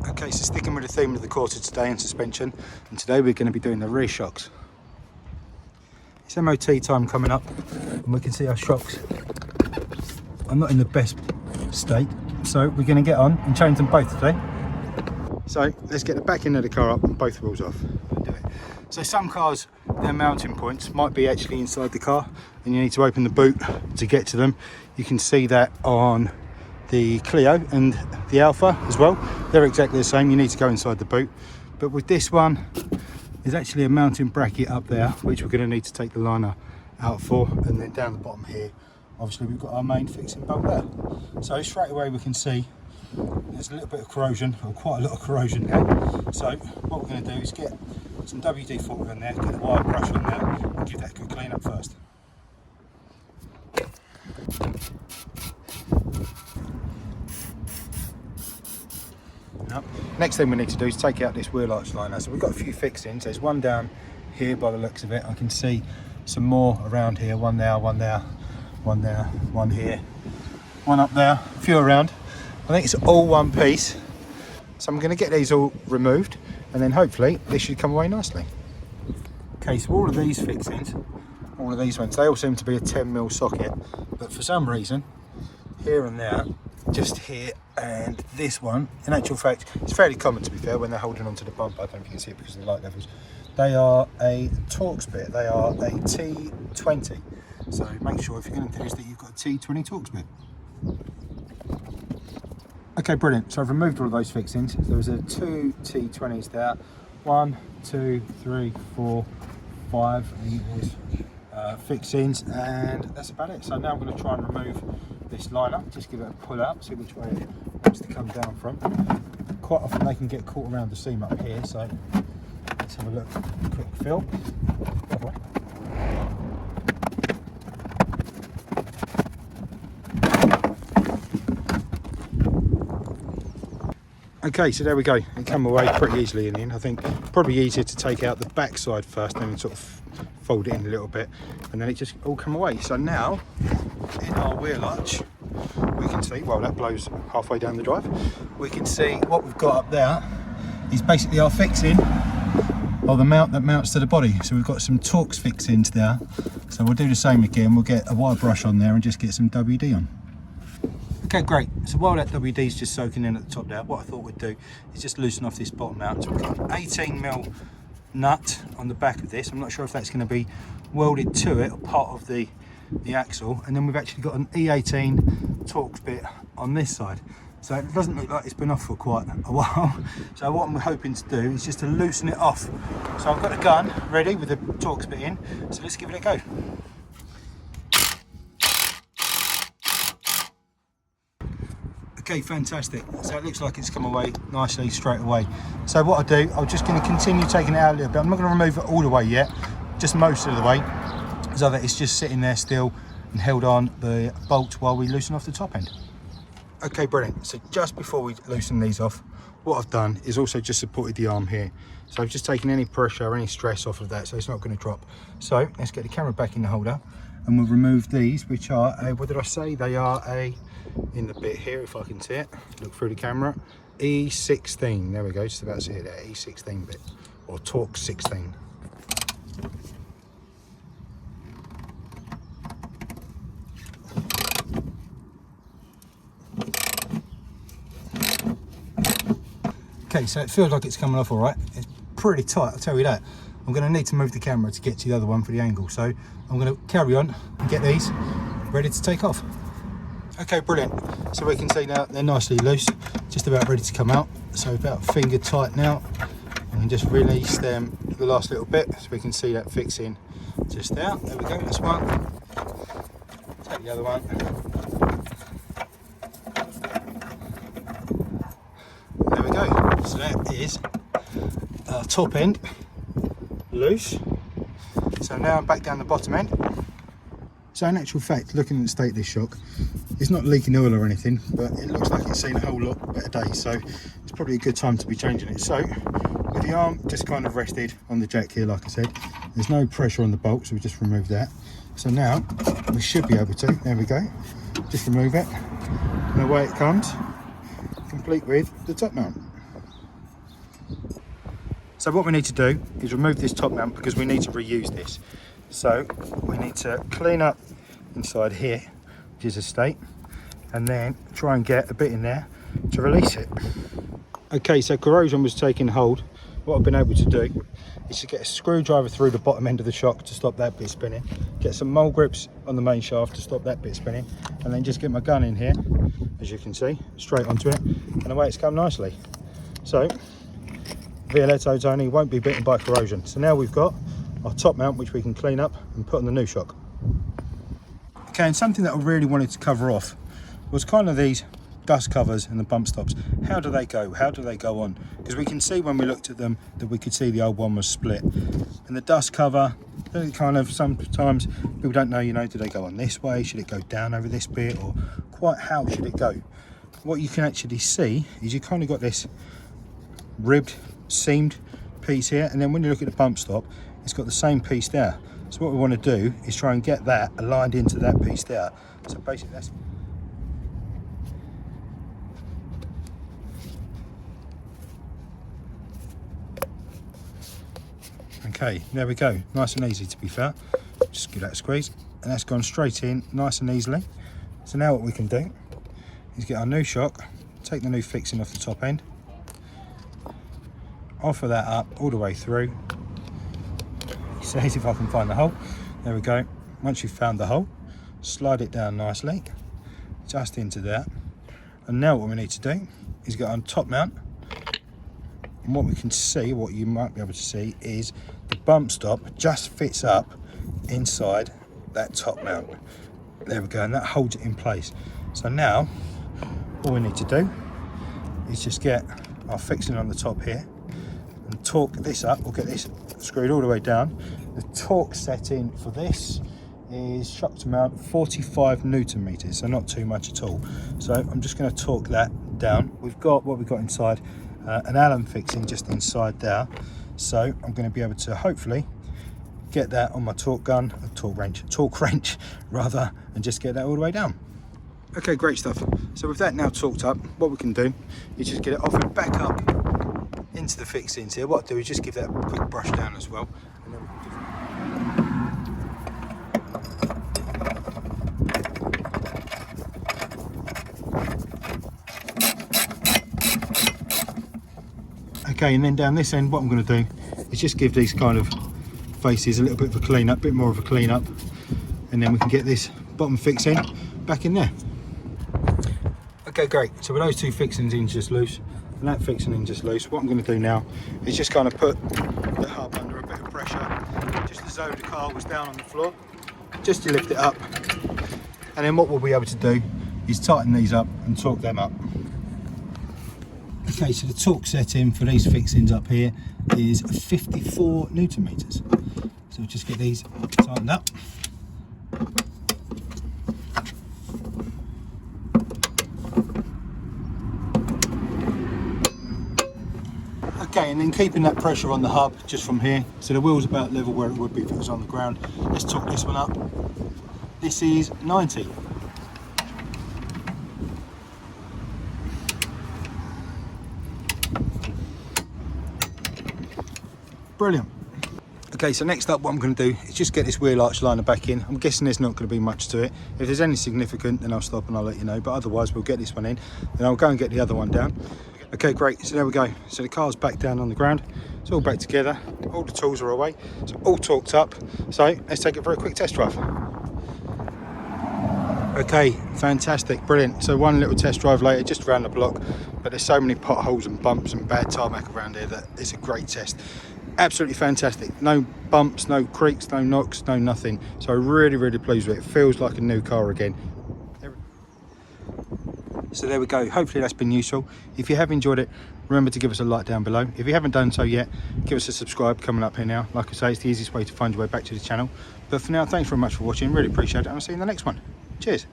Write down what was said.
Okay, so sticking with the theme of the Corsa today and suspension, and today we're going to be doing the rear shocks. It's MOT time coming up, and we can see our shocks are not in the best state, so we're going to get on and change them both today. So let's get the back end of the car up and both wheels off. Do it. So some cars, their mounting points might be actually inside the car, and you need to open the boot to get to them. You can see that on the Clio and the Alpha as well. They're exactly the same. You need to go inside the boot, but with this one there's actually a mounting bracket up there which we're going to need to take the liner out for, and then down the bottom here obviously we've got our main fixing bolt there. So straight away we can see there's a little bit of corrosion, or quite a lot of corrosion there. So what we're going to do is get some WD-40 in there, get the wire brush on there and give that a good clean up first. Next thing we need to do is take out this wheel arch liner. So we've got a few fixings. There's one down here by the looks of it. I can see some more around here. One there, one there, one there, one here, one up there, a few around. I think it's all one piece. So I'm going to get these all removed, and then hopefully this should come away nicely. Okay, so all of these fixings, all of these ones, they all seem to be a 10mm socket, but for some reason here and there, just here and this one, in actual fact it's fairly common to be fair when they're holding onto the bumper. I don't know if you can see it because of the light levels. They are a Torx bit, they are a T20, so make sure if you're going to do this that you've got a T20 Torx bit. Okay, brilliant. So I've removed all of those fixings. There was a 2 T20s there, 1, 2, 3, 4, 5 fixings, and that's about it. So now I'm going to try and remove this liner, just give it a pull out, see which way it wants to come down from. Quite often they can get caught around the seam up here, so let's have a look, quick feel. Okay, so there we go. It came away pretty easily in the end. I think probably easier to take out the back side first, then sort of fold it in a little bit, and then it just all come away. So now in our wheel arch we can see, well, that blows halfway down the drive, we can see what we've got up there is basically our fixing of the mount that mounts to the body. So we've got some Torx fixings there, so we'll do the same again. We'll get a wire brush on there and just get some WD on. Okay, great. So while that WD is just soaking in at the top there, what I thought we'd do is just loosen off this bottom mount. So we've got an 18mm nut on the back of this. I'm not sure if that's going to be welded to it or part of the axle, and then we've actually got an E18 Torx bit on this side. So it doesn't look like it's been off for quite a while. So what I'm hoping to do is just to loosen it off. So I've got the gun ready with the Torx bit in, so let's give it a go. Okay, fantastic. So it looks like it's come away nicely straight away. So what I do, I'm just going to continue taking it out a little bit. I'm not going to remove it all the way yet, just most of the way, so that it's just sitting there still and held on the bolt while we loosen off the top end. Okay, brilliant. So just before we loosen these off, what I've done is also just supported the arm here. So I've just taken any pressure or any stress off of that, so it's not going to drop. So let's get the camera back in the holder, and we'll remove these, which are a, what did I say? They are a, in the bit here, if I can see it, look through the camera, E16. There we go, just about to see it there, E16 bit, or Torx 16. Okay, so it feels like it's coming off all right. It's pretty tight, I'll tell you that. I'm going to need to move the camera to get to the other one for the angle, so I'm going to carry on and get these ready to take off. Okay, brilliant. So we can see now they're nicely loose, just about ready to come out. So about finger tight now, and just release them the last little bit so we can see that fixing just there. There we go, that's one. Take the other one. There we go. So that is our top end loose. So now I'm back down the bottom end. So in actual fact, looking at the state of this shock, it's not leaking oil or anything, but it looks like it's seen a whole lot better days, so it's probably a good time to be changing it. So with the arm just kind of rested on the jack here, like I said, there's no pressure on the bolt, so we just remove that. So now we should be able to, there we go, just remove it, and away it comes, complete with the top mount. So what we need to do is remove this top mount because we need to reuse this. So we need to clean up inside here, which is a state, and then try and get a bit in there to release it. Okay, so corrosion was taking hold. What I've been able to do is to get a screwdriver through the bottom end of the shock to stop that bit spinning, get some mole grips on the main shaft to stop that bit spinning, and then just get my gun in here, as you can see, straight onto it, and away it's come nicely. So Violetto Tony won't be bitten by corrosion. So now we've got our top mount, which we can clean up and put on the new shock. Okay, and something that I really wanted to cover off was kind of these dust covers and the bump stops. How do they go? How do they go on? Because we can see when we looked at them that we could see the old one was split. And the dust cover, kind of sometimes people don't know, you know, do they go on this way? Should it go down over this bit? Or quite how should it go? What you can actually see is you kind of got this ribbed, seamed piece here. And then when you look at the bump stop, it's got the same piece there. So what we want to do is try and get that aligned into that piece there. So basically that's... Okay, there we go, nice and easy to be fair. Just give that a squeeze, and that's gone straight in nice and easily. So now what we can do is get our new shock, take the new fixing off the top end, offer that up all the way through. See if I can find the hole. There we go. Once you've found the hole, slide it down nicely, just into there. And now what we need to do is get on top mount. And what we can see, what you might be able to see, is the bump stop just fits up inside that top mount. There we go, and that holds it in place. So now, all we need to do is just get our fixing on the top here and torque this up. We'll get this screwed all the way down. The torque setting for this is shock to mount 45 Newton meters, so not too much at all. So I'm just going to torque that down. We've got what we've got inside. An Allen fixing just inside there, so I'm going to be able to hopefully get that on my torque wrench rather, and just get that all the way down. Okay, great stuff. So with that now torqued up, what we can do is just get it off and back up into the fixings here. What I'll do is just give that a quick brush down as well, and then we can give Okay, and then down this end, what I'm going to do is just give these kind of faces a little bit of a clean up, bit more of a clean up, and then we can get this bottom fixing back in there. Okay, great. So with those two fixings in just loose, and that fixing in just loose, what I'm going to do now is just kind of put the hub under a bit of pressure, just as though the car was down on the floor, just to lift it up. And then what we'll be able to do is tighten these up and torque them up. Okay, so the torque setting for these fixings up here is 54 Newton meters. So we'll just get these tightened up. Okay, and then keeping that pressure on the hub just from here, so the wheel's about level where it would be if it was on the ground. Let's torque this one up. This is 90. Brilliant. Okay, so next up what I'm going to do is just get this wheel arch liner back in. I'm guessing there's not going to be much to it. If there's any significant, then I'll stop and I'll let you know, but otherwise we'll get this one in, then I'll go and get the other one down. Okay, great, so there we go. So the car's back down on the ground, it's all back together, all the tools are away, it's all torqued up. So let's take it for a quick test drive. Okay, fantastic, brilliant. So one little test drive later, just around the block, but there's so many potholes and bumps and bad tarmac around here that it's a great test. Absolutely fantastic. No bumps, no creaks, no knocks, no nothing. So really pleased with it. It feels like a new car again. So there we go. Hopefully that's been useful. If you have enjoyed it, remember to give us a like down below. If you haven't done so yet, give us a subscribe coming up here now. Like I say, it's the easiest way to find your way back to the channel. But for now, thanks very much for watching. Really appreciate it. And I'll see you in the next one. Cheers.